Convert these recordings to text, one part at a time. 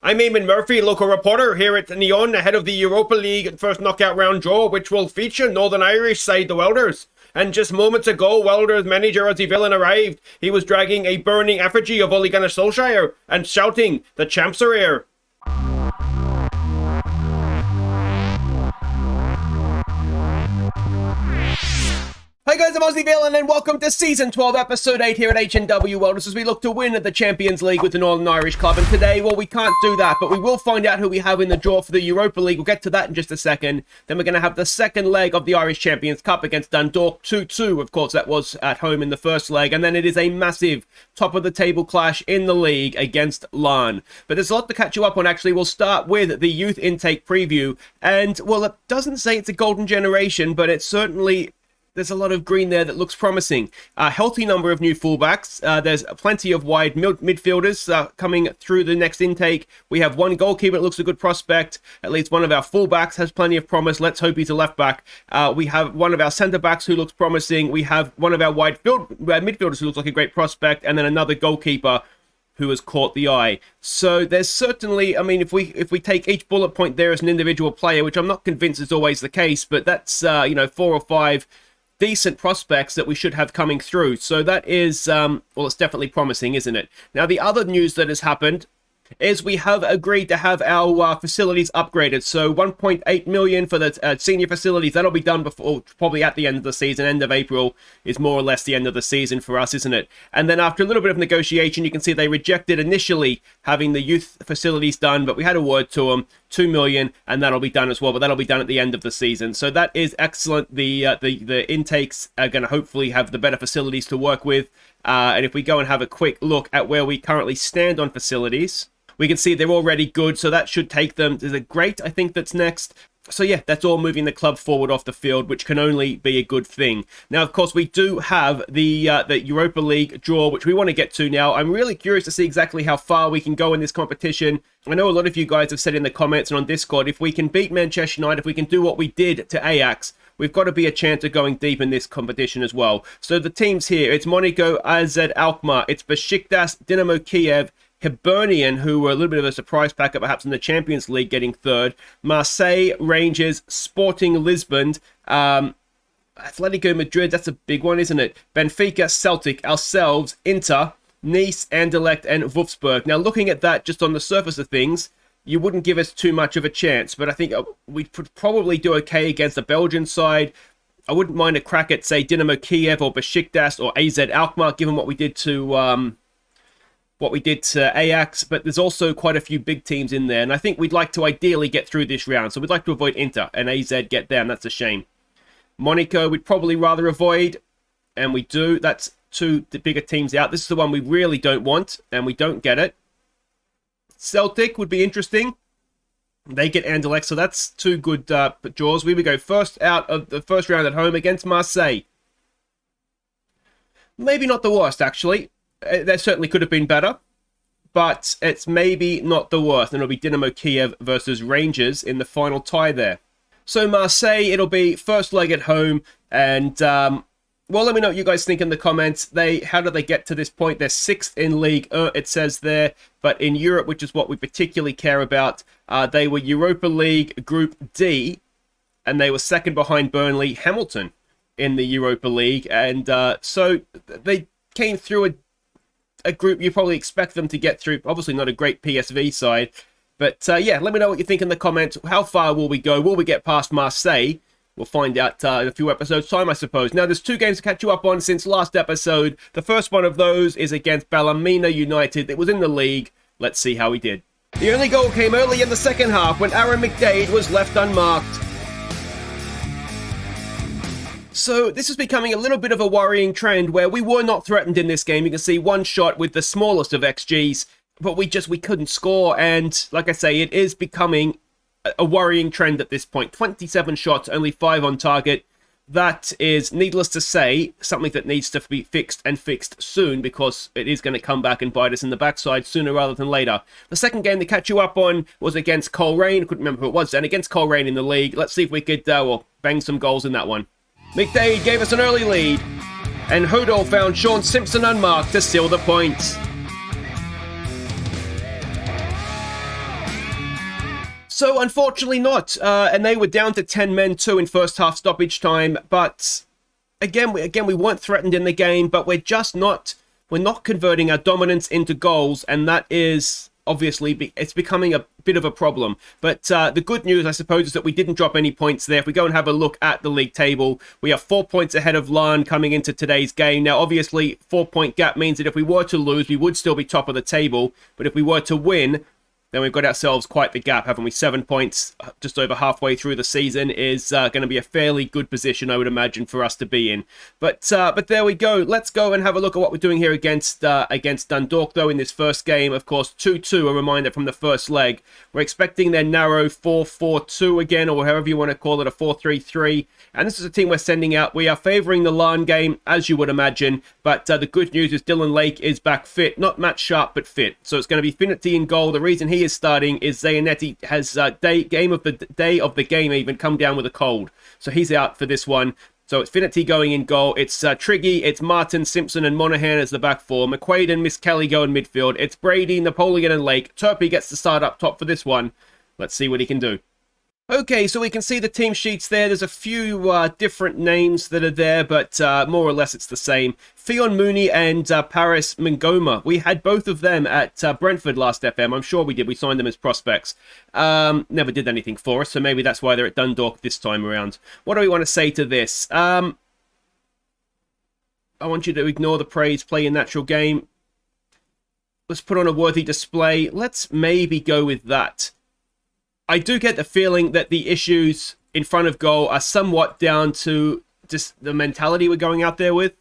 I'm Eamon Murphy, local reporter here at Neon ahead of the Europa League first knockout round draw, which will feature Northern Irish side the Welders. And just moments ago, Welders manager Aussie villain arrived. He was dragging a burning effigy of Ole Gunnar Solskjaer and shouting, "The champs are here." Hi guys, I'm Aussie Villain and welcome to Season 12, Episode 8 here at H&W Welders as we look to win at the Champions League with the Northern Irish club. And today, well, we can't do that, but we will find out who we have in the draw for the Europa League. We'll get to that in just a second. Then we're going to have the second leg of the Irish Champions Cup against Dundalk, 2-2. Of course, that was at home in the first leg. And then it is a massive top-of-the-table clash in the league against Larne. But there's a lot to catch you up on, actually. We'll start with the youth intake preview. And, well, it doesn't say it's a golden generation, but it's certainly... there's a lot of green there that looks promising. A healthy number of new fullbacks. There's plenty of wide midfielders coming through the next intake. We have one goalkeeper that looks a good prospect. At least one of our fullbacks has plenty of promise. Let's hope he's a left back. We have one of our centre backs who looks promising. We have one of our midfielders who looks like a great prospect. And then another goalkeeper who has caught the eye. So there's certainly, I mean, if we take each bullet point there as an individual player, which I'm not convinced is always the case, but that's, 4 or 5 decent prospects that we should have coming through. So that is, well, it's definitely promising, isn't it? Now, the other news that has happened is we have agreed to have our facilities upgraded. So 1.8 million for the senior facilities. That'll be done before, probably at the end of the season. End of April is more or less the end of the season for us, isn't it? And then after a little bit of negotiation, you can see they rejected initially having the youth facilities done, but we had a word to them, 2 million, and that'll be done as well. But that'll be done at the end of the season. So that is excellent. The intakes are going to hopefully have the better facilities to work with. And if we go and have a quick look at where we currently stand on facilities, we can see they're already good, so that should take them. There's a great, I think, that's next. So yeah, that's all moving the club forward off the field, which can only be a good thing. Now, of course, we do have the Europa League draw, which we want to get to now. I'm really curious to see exactly how far we can go in this competition. I know a lot of you guys have said in the comments and on Discord, if we can beat Manchester United, if we can do what we did to Ajax, we've got to be a chance of going deep in this competition as well. So the teams here, it's Monaco, AZ Alkmaar, it's Besiktas, Dynamo Kiev, Hibernian, who were a little bit of a surprise packet perhaps in the Champions League, getting third. Marseille, Rangers, Sporting Lisbon, Atletico Madrid, that's a big one, isn't it? Benfica, Celtic, ourselves, Inter, Nice, Anderlecht, and Wolfsburg. Now, looking at that just on the surface of things, you wouldn't give us too much of a chance, but I think we'd probably do okay against the Belgian side. I wouldn't mind a crack at, say, Dynamo Kiev or Besiktas or AZ Alkmaar, given what we did to Ajax, but there's also quite a few big teams in there, and I think we'd like to ideally get through this round, so we'd like to avoid Inter and AZ get them. That's a shame. Monaco we'd probably rather avoid, and we do. That's two the bigger teams out. This is the one we really don't want, and we don't get it. Celtic would be interesting. They get Anderlecht, so that's two good draws. We would go first out of the first round at home against Marseille. Maybe not the worst, actually. That certainly could have been better, but it's maybe not the worst. And it'll be Dynamo Kiev versus Rangers in the final tie there. So Marseille, it'll be first leg at home, and well, let me know what you guys think in the comments. How did they get to this point? They're 6th in League, it says there, but in Europe, which is what we particularly care about, they were Europa League Group D, and they were second behind Burnley, Hamilton in the Europa League, and so they came through a group you probably expect them to get through. Obviously not a great PSV side, but yeah, let me know what you think in the comments. How far will we go? Will we get past Marseille? We'll find out in a few episodes time, I suppose. Now, there's 2 games to catch you up on since last episode. The first one of those is against Ballymena United. It was in the league. Let's see how we did. The only goal came early in the second half when Aaron McDade was left unmarked. So this is becoming a little bit of a worrying trend where we were not threatened in this game. You can see one shot with the smallest of XGs, but we couldn't score. And like I say, it is becoming a worrying trend at this point. 27 shots, only 5 on target. That is, needless to say, something that needs to be fixed and fixed soon, because it is going to come back and bite us in the backside sooner rather than later. The second game to catch you up on was against Coleraine. I couldn't remember who it was then. Against Coleraine in the league. Let's see if we could bang some goals in that one. McDade gave us an early lead, and Hodol found Sean Simpson unmarked to seal the points. So unfortunately not, and they were down to 10 men too in first half stoppage time, but again we weren't threatened in the game, but we're not converting our dominance into goals, and that is obviously it's becoming a bit of a problem. But the good news, I suppose, is that we didn't drop any points there. If we go and have a look at the league table, we are 4 points ahead of Larne coming into today's game. Now, obviously, 4-point gap means that if we were to lose, we would still be top of the table. But if we were to win, then we've got ourselves quite the gap, haven't we? 7 points, just over halfway through the season, is going to be a fairly good position, I would imagine, for us to be in. But there we go. Let's go and have a look at what we're doing here against Dundalk, though, in this first game. Of course, 2-2, a reminder from the first leg. We're expecting their narrow 4-4-2 again, or however you want to call it, a 4-3-3. And this is a team we're sending out. We are favouring the Larne game, as you would imagine. But the good news is Dylan Lake is back fit. Not Matt Sharp, but fit. So it's going to be Finity in goal. The reason he is starting is Zanetti has day of the game even come down with a cold, so he's out for this one. So it's Finity going in goal. It's Triggy, it's Martin, Simpson, and Monaghan as the back four. McQuaid and Miss Kelly go in midfield. It's Brady, Napoleon, and Lake. Turpie gets to start up top for this one. Let's see what he can do. Okay, so we can see the team sheets there. There's a few different names that are there, but more or less it's the same. Fionn Mooney and Paris Mangoma. We had both of them at Brentford last FM. I'm sure we did. We signed them as prospects. Never did anything for us, so maybe that's why they're at Dundalk this time around. What do we want to say to this? I want you to ignore the praise, play your natural game. Let's put on a worthy display. Let's maybe go with that. I do get the feeling that the issues in front of goal are somewhat down to just the mentality we're going out there with.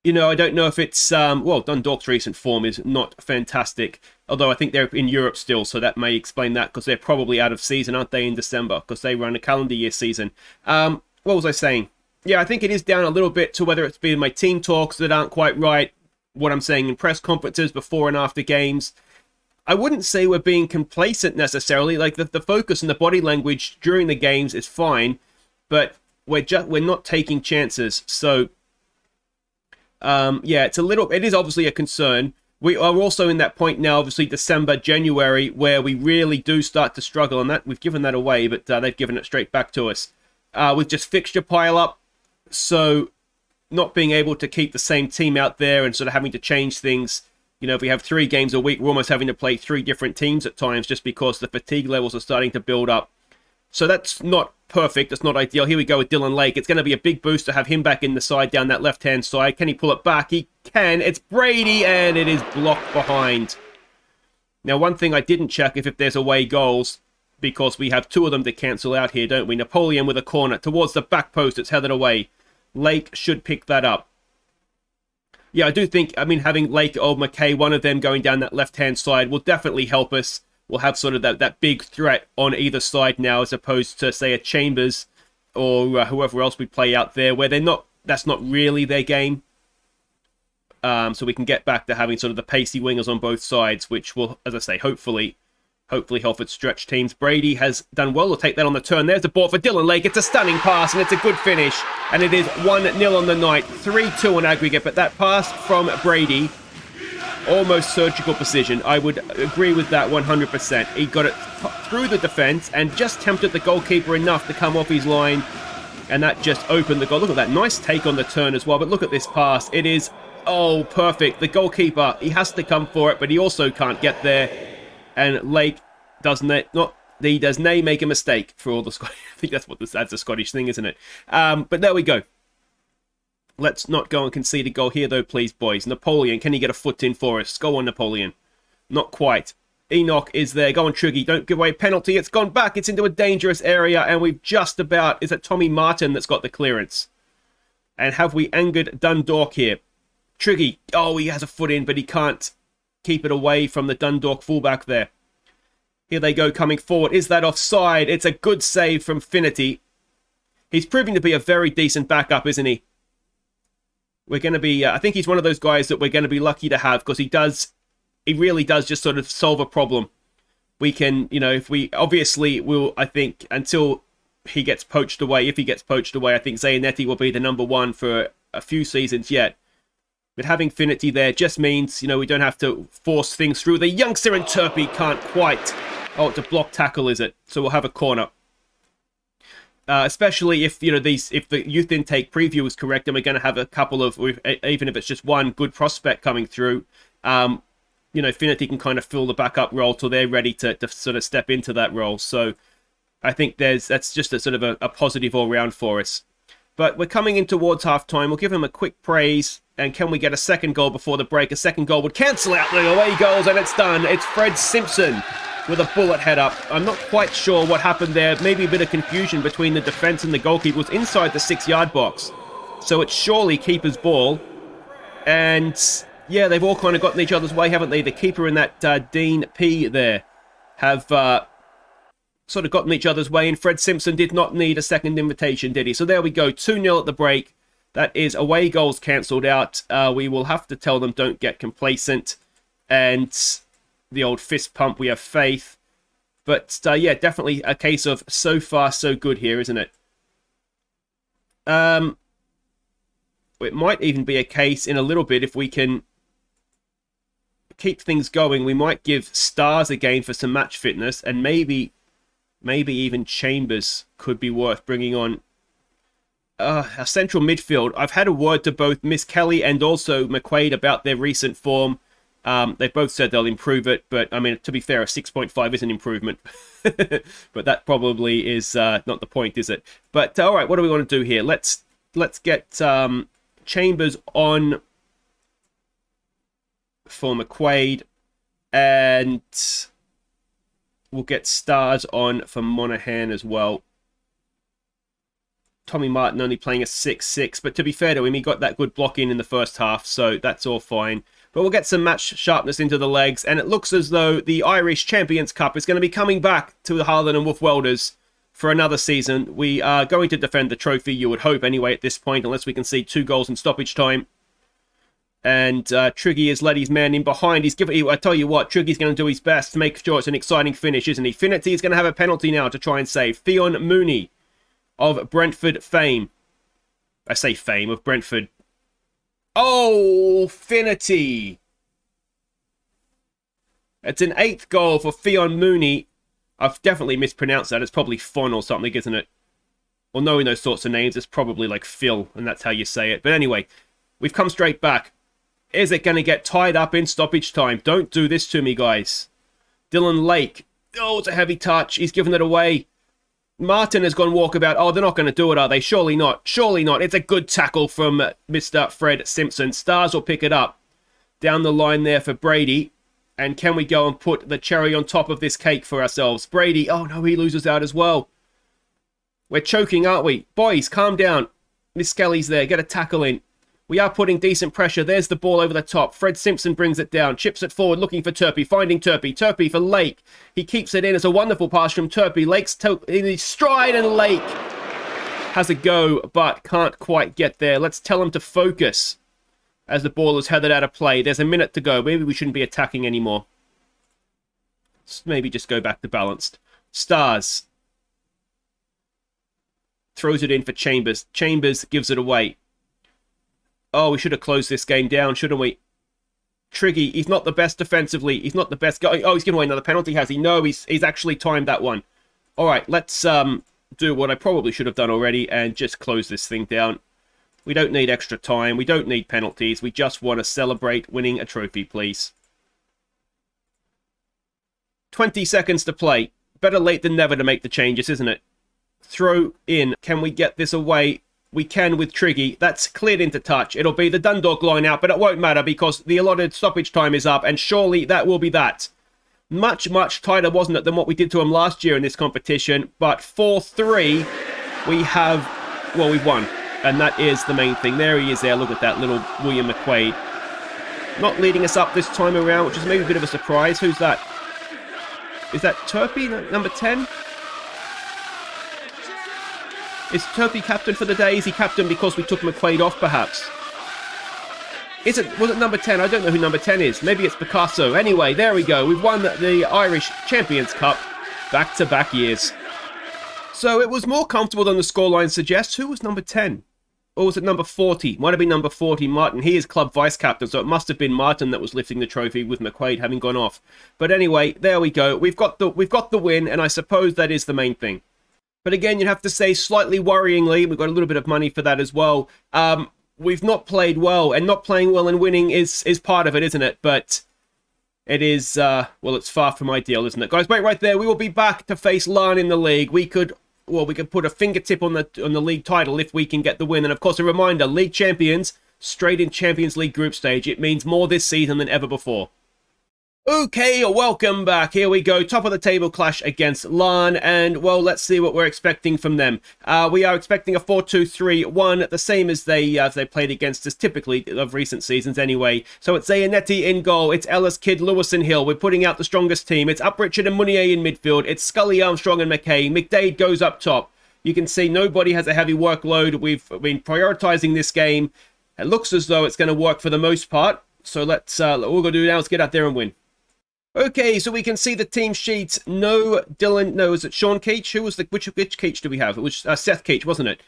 You know, I don't know if it's... well, Dundalk's recent form is not fantastic. Although I think they're in Europe still, so that may explain that, because they're probably out of season, aren't they, in December? Because they run a calendar year season. What was I saying? Yeah, I think it is down a little bit to whether it's been my team talks that aren't quite right, what I'm saying in press conferences before and after games. I wouldn't say we're being complacent necessarily. Like the focus and the body language during the games is fine, but we're not taking chances. So yeah, it is obviously a concern. We are also in that point now, obviously December, January, where we really do start to struggle, and that we've given that away, but they've given it straight back to us with just fixture pile up. So not being able to keep the same team out there and sort of having to change things. You know, if we have 3 games a week, we're almost having to play 3 different teams at times just because the fatigue levels are starting to build up. So that's not perfect. That's not ideal. Here we go with Dylan Lake. It's going to be a big boost to have him back in the side down that left-hand side. Can he pull it back? He can. It's Brady, and it is blocked behind. Now, one thing I didn't check if there's away goals, because we have 2 of them to cancel out here, don't we? Napoleon with a corner towards the back post. It's headed away. Lake should pick that up. Yeah, I do think, having Lake or McKay, one of them going down that left-hand side will definitely help us. We'll have sort of that big threat on either side now, as opposed to, say, a Chambers or whoever else we play out there, where that's not really their game. So we can get back to having sort of the pacey wingers on both sides, which will, as I say, hopefully help its stretch teams. Brady has done well to take that on the turn. There's the ball for Dylan Lake. It's a stunning pass, and it's a good finish. And it is 1-0 on the night, 3-2 on aggregate. But that pass from Brady, almost surgical precision. I would agree with that 100%. He got it through the defense and just tempted the goalkeeper enough to come off his line. And that just opened the goal. Look at that. Nice take on the turn as well. But look at this pass. It is, perfect. The goalkeeper, he has to come for it, but he also can't get there. And Lake does make a mistake for all the Scottish. I think that's a Scottish thing, isn't it? But there we go. Let's not go and concede a goal here, though, please, boys. Napoleon, can he get a foot in for us? Go on, Napoleon. Not quite. Enoch is there. Go on, Triggy. Don't give away a penalty. It's gone back. It's into a dangerous area, and we've just about... Is it Tommy Martin that's got the clearance? And have we angered Dundalk here? Triggy. Oh, he has a foot in, but he can't keep it away from the Dundalk fullback there. Here they go, coming forward. Is that offside? It's a good save from Finity. He's proving to be a very decent backup, isn't he? We're going to be... I think he's one of those guys that we're going to be lucky to have, because he really does just sort of solve a problem. We can, if we... Obviously, we'll, I think, until he gets poached away, if he gets poached away, I think Zanetti will be the number 1 for a few seasons yet. But having Finity there just means, we don't have to force things through. The youngster and Turpie can't quite Oh, it's a block tackle, is it? So we'll have a corner. Especially if, if the youth intake preview is correct, and we're going to have a couple of, even if it's just one good prospect coming through, Finity can kind of fill the backup role till they're ready to sort of step into that role. So I think that's just a sort of a positive all round for us. But we're coming in towards half-time. We'll give him a quick praise. And can we get a second goal before the break? A second goal would cancel out the away goals, and it's done. It's Fred Simpson with a bullet head up. I'm not quite sure what happened there. Maybe a bit of confusion between the defence and the goalkeeper. It was inside the 6-yard box. So it's surely keeper's ball. And yeah, they've all kind of gotten each other's way, haven't they? The keeper and that Dean P there have sort of gotten each other's way. And Fred Simpson did not need a second invitation, did he? So there we go. 2-0 at the break. That is away goals cancelled out. We will have to tell them don't get complacent. And the old fist pump, we have faith. But yeah, definitely a case of so far so good here, isn't it? It might even be a case in a little bit if we can keep things going. We might give Stars a game for some match fitness, and maybe even Chambers could be worth bringing on. A central midfield. I've had a word to both Miss Kelly and also McQuaid about their recent form. They've both said they'll improve it, but I mean, to be fair, a 6.5 is an improvement. But that probably is not the point, is it? But all right, what do we want to do here? Let's get Chambers on for McQuaid, and we'll get Stars on for Monaghan as well. Tommy Martin only playing a 6-6, but to be fair to him, he got that good block in the first half, so that's all fine. But we'll get some match sharpness into the legs, and it looks as though the Irish Champions Cup is going to be coming back to the Harlan and Wolf Welders for another season. We are going to defend the trophy, you would hope anyway at this point, unless we can see 2 goals in stoppage time. And Triggy has let his man in behind. I tell you what, Triggy's going to do his best to make sure it's an exciting finish, isn't he? Finity is going to have a penalty now to try and save. Theon Mooney of Brentford fame. I say fame, of Brentford. Oh, Finity. It's an 8th goal for Theon Mooney. I've definitely mispronounced that. It's probably Fon or something, isn't it? Well, knowing those sorts of names, it's probably like Phil, and that's how you say it. But anyway, we've come straight back. Is it going to get tied up in stoppage time? Don't do this to me, guys. Dylan Lake. Oh, it's a heavy touch. He's given it away. Martin has gone walkabout. Oh, they're not going to do it, are they? Surely not. Surely not. It's a good tackle from Mr. Fred Simpson. Stars will pick it up. Down the line there for Brady. And can we go and put the cherry on top of this cake for ourselves? Brady. Oh, no, he loses out as well. We're choking, aren't we? Boys, calm down. Miss Kelly's there. Get a tackle in. We are putting decent pressure. There's the ball over the top. Fred Simpson brings it down. Chips it forward, looking for Turpey. Finding Turpey. Turpey for Lake. He keeps it in. It's a wonderful pass from Turpey. Lake's in his stride, and Lake has a go, but can't quite get there. Let's tell him to focus as the ball is headed out of play. There's a minute to go. Maybe we shouldn't be attacking anymore. Let's maybe just go back to balanced. Stars. Throws it in for Chambers. Chambers gives it away. Oh, we should have closed this game down, shouldn't we? Triggy, he's not the best defensively. He's not the best guy. Oh, he's giving away another penalty, has he? No, he's actually timed that one. All right, let's do what I probably should have done already and just close this thing down. We don't need extra time. We don't need penalties. We just want to celebrate winning a trophy, please. 20 seconds to play. Better late than never to make the changes, isn't it? Throw in. Can we get this away? We can with Triggy. That's cleared into touch. It'll be the Dundalk line out, but it won't matter because the allotted stoppage time is up, and surely that will be that. Much, much tighter, wasn't it, than what we did to him last year in this competition, but 4-3, we have, well, we've won, and that is the main thing. There he is there. Look at that little William McQuaid. Not leading us up this time around, which is maybe a bit of a surprise. Who's that? Is that Turpey, number 10? Is Turpey captain for the day? Is he captain because we took McQuaid off, perhaps? Was it number 10? I don't know who number 10 is. Maybe it's Picasso. Anyway, there we go. We've won the Irish Champions Cup back-to-back years. So it was more comfortable than the scoreline suggests. Who was number 10? or was it number 40? Might have been number 40, Martin. He is club vice captain, so it must have been Martin that was lifting the trophy with McQuaid having gone off. But anyway, there we go. We've got the win, and I suppose that is the main thing. But again, you'd have to say slightly worryingly, we've got a little bit of money for that as well. We've not played well, and not playing well and winning is part of it, isn't it? But it is, well, it's far from ideal, isn't it? Guys, wait right there. We will be back to face Larne in the league. We could put a fingertip on the league title if we can get the win. And of course, a reminder, league champions, straight in Champions League group stage. It means more this season than ever before. Okay, welcome back. Here we go. Top of the table clash against Larne. And, well, let's see what we're expecting from them. We are expecting a 4-2-3-1, the same as they played against us typically of recent seasons anyway. So it's Zayanetti in goal. It's Ellis, Kidd, Lewis and Hill. We're putting out the strongest team. It's Uprichard and Munier in midfield. It's Scully, Armstrong and McKay. McDade goes up top. You can see nobody has a heavy workload. We've been prioritizing this game. It looks as though it's going to work for the most part. So let's, all we're going to do now is get out there and win. Okay, so we can see the team sheet. No Dylan, no, is it Sean Keach? Who was which Keach do we have? It was Seth Keach, wasn't it?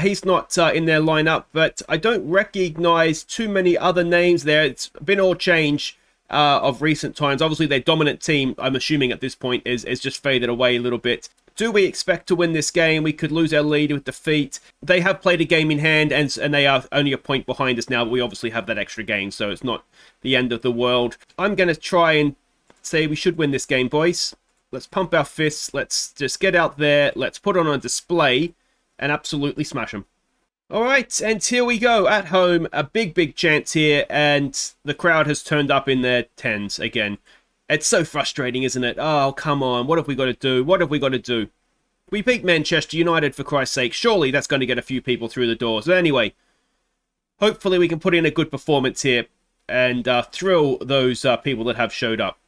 He's not in their lineup, but I don't recognize too many other names there. It's been all change of recent times. Obviously, their dominant team, I'm assuming at this point, is just faded away a little bit. Do we expect to win this game? We could lose our lead with defeat. They have played a game in hand, and they are only a point behind us now, but we obviously have that extra game, so it's not the end of the world. I'm going to try and say we should win this game, boys. Let's pump our fists. Let's just get out there. Let's put on display and absolutely smash them. All right, and here we go at home. A big chance here, and the crowd has turned up in their tens again. It's so frustrating, isn't it? Oh, come on. What have we got to do? What have we got to do? We beat Manchester United, for Christ's sake. Surely that's going to get a few people through the doors. But anyway, hopefully we can put in a good performance here and thrill those people that have showed up.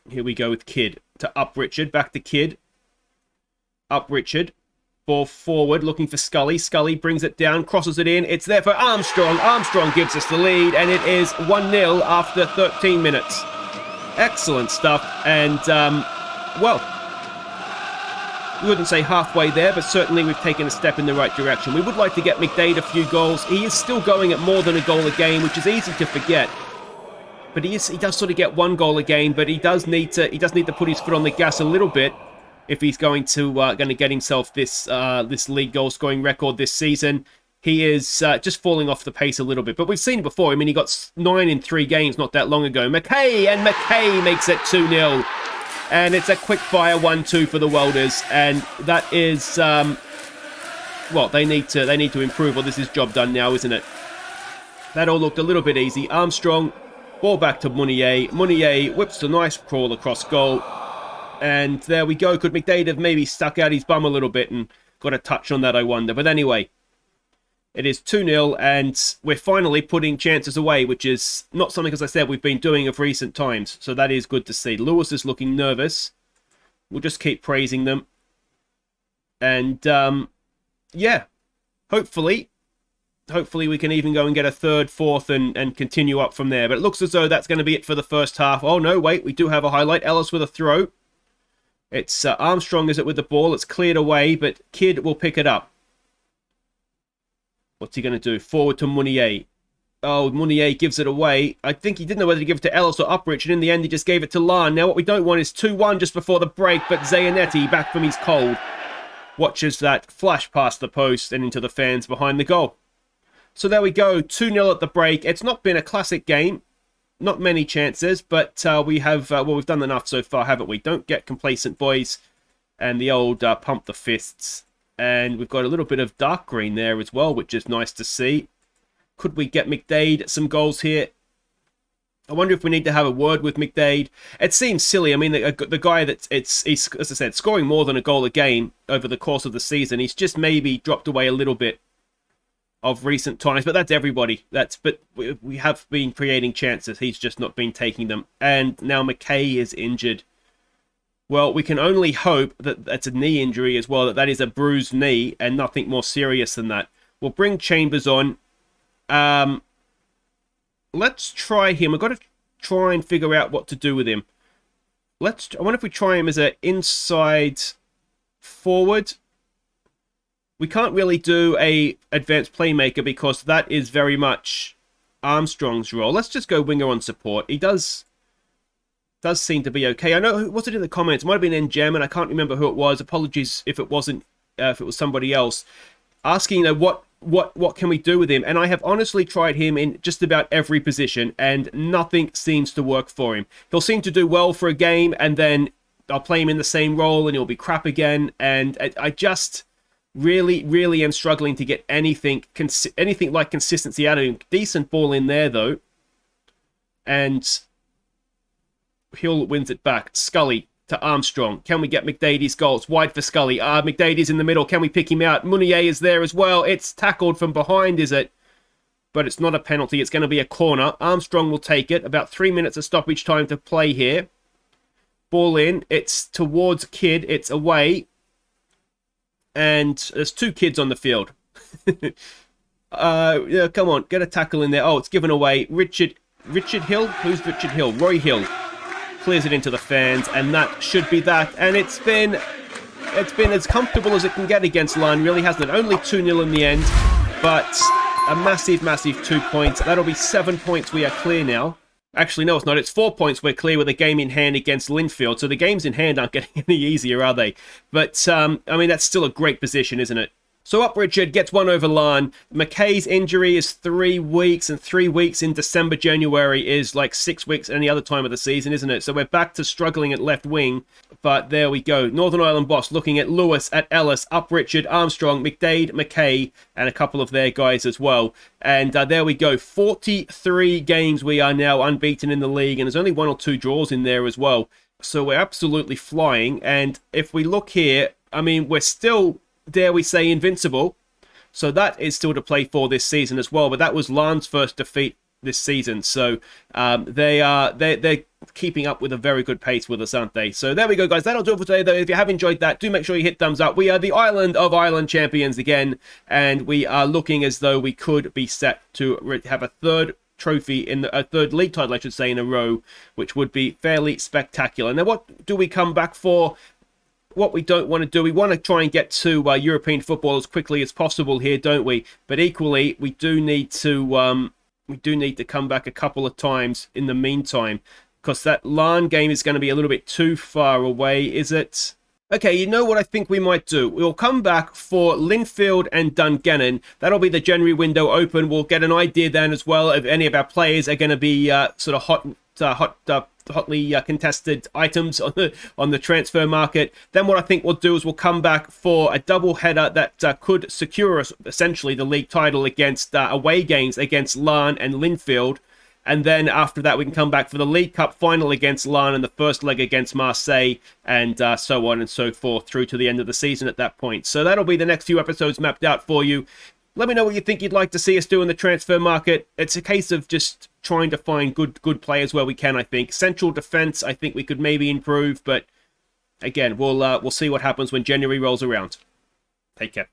Here we go with Kidd to Uprichard. Back to Kidd. Uprichard. Ball forward, looking for Scully. Scully brings it down, crosses it in. It's there for Armstrong. Armstrong gives us the lead, and it is 1-0 after 13 minutes. Excellent stuff. And, well, we wouldn't say halfway there, but certainly we've taken a step in the right direction. We would like to get McDade a few goals. He is still going at more than a goal a game, which is easy to forget. But he does sort of get one goal a game, but he does need to put his foot on the gas a little bit if he's going to get himself this league goal scoring record this season. He is just falling off the pace a little bit, but we've seen it before. I mean, he got 9 in 3 games not that long ago. McKay makes it 2-0, and it's a quick fire 1-2 for the Welders, and that is well, they need to improve. Well, this is job done now, isn't it? That all looked a little bit easy. Armstrong. Ball back to Munier. Munier whips a nice crawl across goal. And there we go. Could McDade have maybe stuck out his bum a little bit and got a touch on that, I wonder. But anyway, it is 2-0 and we're finally putting chances away, which is not something, as I said, we've been doing of recent times. So that is good to see. Lewis is looking nervous. We'll just keep praising them. And, yeah, hopefully we can even go and get a third, fourth, and continue up from there. But it looks as though that's going to be it for the first half. Oh, no, wait, we do have a highlight. Ellis with a throw. It's Armstrong, is it, with the ball? It's cleared away, but Kidd will pick it up. What's he going to do? Forward to Munier. Oh, Munier gives it away. I think he didn't know whether to give it to Ellis or Uprich, and in the end, he just gave it to Larne. Now, what we don't want is 2-1 just before the break, but Zayanetti, back from his cold, watches that flash past the post and into the fans behind the goal. So there we go, 2-0 at the break. It's not been a classic game. Not many chances, but we have, well, we've done enough so far, haven't we? Don't get complacent, boys. And the old pump the fists. And we've got a little bit of dark green there as well, which is nice to see. Could we get McDade some goals here? I wonder if we need to have a word with McDade. It seems silly. I mean, the guy that's, he's, as I said, scoring more than a goal a game over the course of the season. He's just maybe dropped away a little bit of recent times, but that's everybody. But we have been creating chances. He's just not been taking them. And now McKay is injured. Well, we can only hope that that's a knee injury as well, that is a bruised knee and nothing more serious than that. We'll bring Chambers on. Let's try him. I've got to try and figure out what to do with him. I wonder if we try him as an inside forward. We can't really do a advanced playmaker because that is very much Armstrong's role. Let's just go winger on support. He does seem to be okay. I know, was it in the comments? It might have been NGem, and I can't remember who it was. Apologies if it wasn't, if it was somebody else. Asking, what can we do with him? And I have honestly tried him in just about every position, and nothing seems to work for him. He'll seem to do well for a game, and then I'll play him in the same role, and he'll be crap again. And I just really am struggling to get anything like consistency out of him. Decent ball in there, though. And Hill wins it back. Scully to Armstrong. Can we get McDady's goals? Wide for Scully. McDady's in the middle. Can we pick him out? Munier is there as well. It's tackled from behind, is it? But it's not a penalty. It's going to be a corner. Armstrong will take it. About 3 minutes of stoppage time to play here. Ball in. It's towards Kidd. It's away. And there's 2 kids on the field. Yeah, come on. Get a tackle in there. Oh, it's given away. Richard Hill? Who's Richard Hill? Roy Hill. Clears it into the fans, and that should be that. And it's been as comfortable as it can get against Larne, really, hasn't it? Only 2-0 in the end, but a massive 2 points. That'll be 7 points. We are clear now. Actually, no, it's not. It's 4 points. We're clear with a game in hand against Linfield. So the games in hand aren't getting any easier, are they? But, I mean, that's still a great position, isn't it? So up Richard, gets one over Larne. McKay's injury is 3 weeks, and 3 weeks in December, January is like 6 weeks any other time of the season, isn't it? So we're back to struggling at left wing, but there we go. Northern Ireland boss looking at Lewis, at Ellis, up Richard, Armstrong, McDade, McKay, and a couple of their guys as well. And there we go. 43 games we are now unbeaten in the league, and there's only 1 or 2 draws in there as well. So we're absolutely flying, and if we look here, I mean, we're still, dare we say, invincible. So that is still to play for this season as well. But that was Larne's first defeat this season. So they're keeping up with a very good pace with us, aren't they? So there we go, guys. That'll do it for today, though. If you have enjoyed that, do make sure you hit thumbs up. We are the Island of Ireland champions again. And we are looking as though we could be set to have a third trophy a third league title, I should say, in a row, which would be fairly spectacular. Now, what do we come back for? What we don't want to do, we want to try and get to European football as quickly as possible here, don't we? But equally, we do need to come back a couple of times in the meantime, because that Larne game is going to be a little bit too far away, is it? Okay, you know what I think we might do? We'll come back for Linfield and Dungannon. That'll be the January window open. We'll get an idea then as well if any of our players are going to be sort of hotly contested items on the transfer market. Then what I think we'll do is we'll come back for a double header that could secure us essentially the league title against away games against Larne and Linfield. And then after that, we can come back for the League Cup final against Larne and the first leg against Marseille, and so on and so forth through to the end of the season at that point. So that'll be the next few episodes mapped out for you. Let me know what you think you'd like to see us do in the transfer market. It's a case of just trying to find good players where we can, I think. Central defense, I think we could maybe improve, but again, we'll see what happens when January rolls around. Take care.